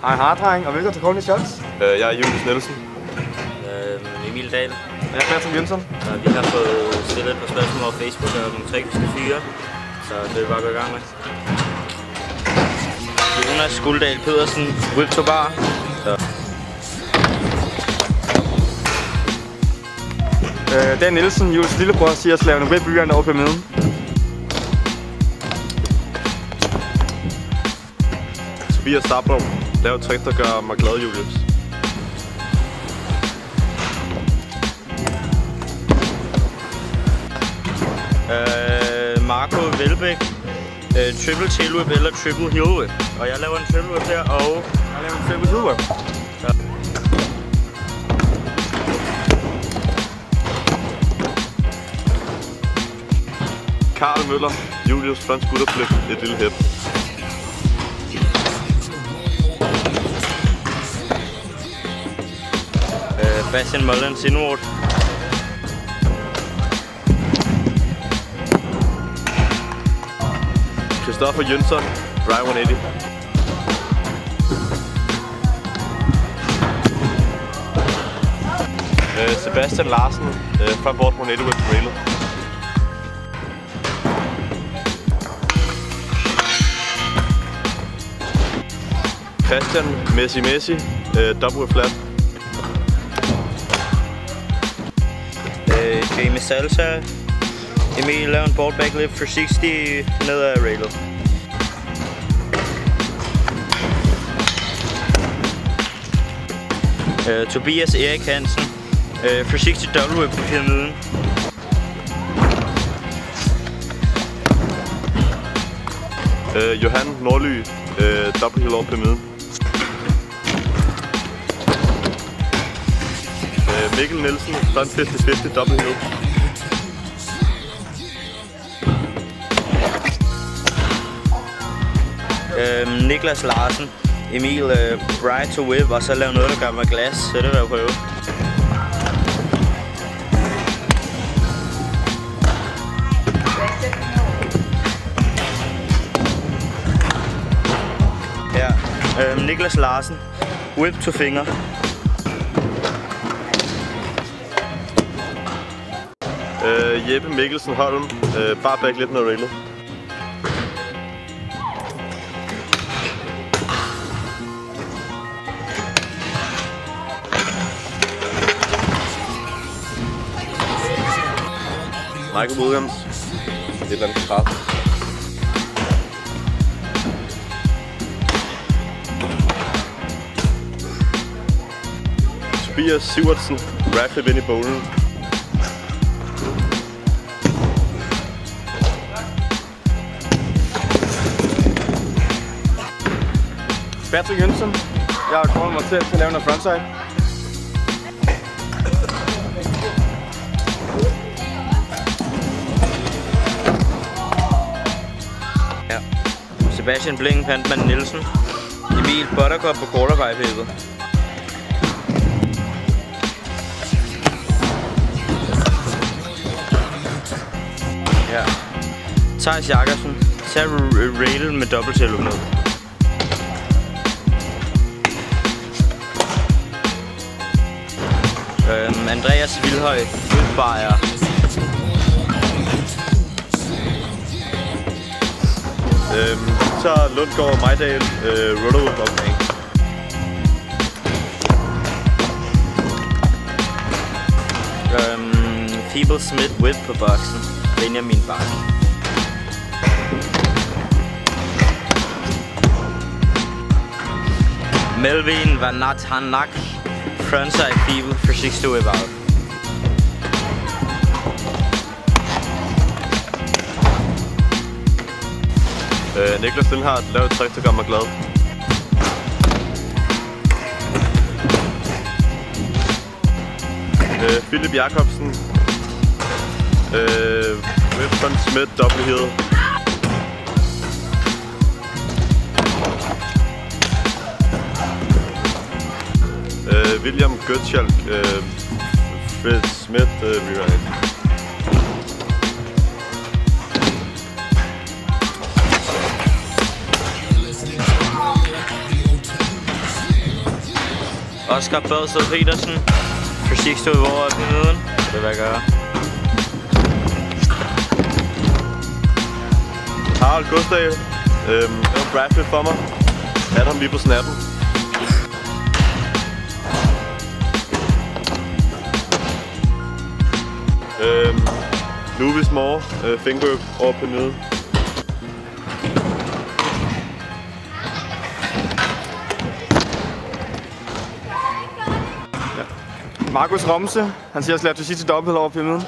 Hej dreng, og velkommen til Corny Shots. Jeg er Julius Nielsen. Emil Dahl. Og jeg er Bertram Jønsson. Vi har fået stillet et par spørgsmål over Facebook og nogle trick, vi skal fyre. Så det vil vi bare gå i gang med. Jonas Guldahl Pedersen, Whip to Bar. Dan Nielsen, Jules lillebror, siger at slave en whip byerne over pyramiden. Tobias Sabro. Lav et trick, der gør mig glad, Julius. Marco Velbæk. Triple tail whip eller triple heel whip. Og jeg laver en triple whip her, og jeg laver en triple heel whip. Ja. Karl Møller, Julius front scooter flip, et lille hip. Bastian Mullins inward. Christoffer Jønsson, dry 180. Sebastian Larsen, frontboard 180 with trailer. Christian Messi, double flat. Jamie Salsa. Emil laver en board backlift for 60 ned ad railet. Tobias Erik Hansen. For 60 double whip på pyramiden. Johan Nordly, double heel over pyramiden. Mikkel Nielsen, front 50-50, double heel. Niklas Larsen, Emil bright to whip, og så lave noget, der gør mig glas, så det vil jeg prøve. Ja, Niklas Larsen, whip to finger. Jeppe Mikkelsen Holm, bare backlift ned railet. Michael Williams, et eller andet kraft. Tobias Sivertsen, ragflip ind i bowlen. Bertram Jønsson, jeg har kommet mig til at lave noget frontside. Ja. Sebastian Bling, Pantman Nielsen. Emil Buttercup på quarterpipe-hippet. Ja. Thijs Jakobsen. Tag rail med dobbelttail ned. Andreas Vildhøj, Udbejer. Så Lundgaard, Majdal, Rutterwood omkring. Feeble Smith whip på boksen. Benjamin Bak. Melvin Vanat Hanak. Frontside feeble for 6 to whip out. Niklas Lindhardt, lav et trick, der gør mig glad. Philip Jacobsen, Whipson Smith, double heel. William Götzschalk, Fred Smith, rewrite. Oscar Badsted Petersen. Fysik stod over i pyramiden. Det vil jeg gøre. Harald Gustav. Det var Bradford for mig. Jeg ham lige på snappen. Louis Moore. Finger over pyramiden. Markus Romse, han siger slap til sidste dobbelt over pyramiden.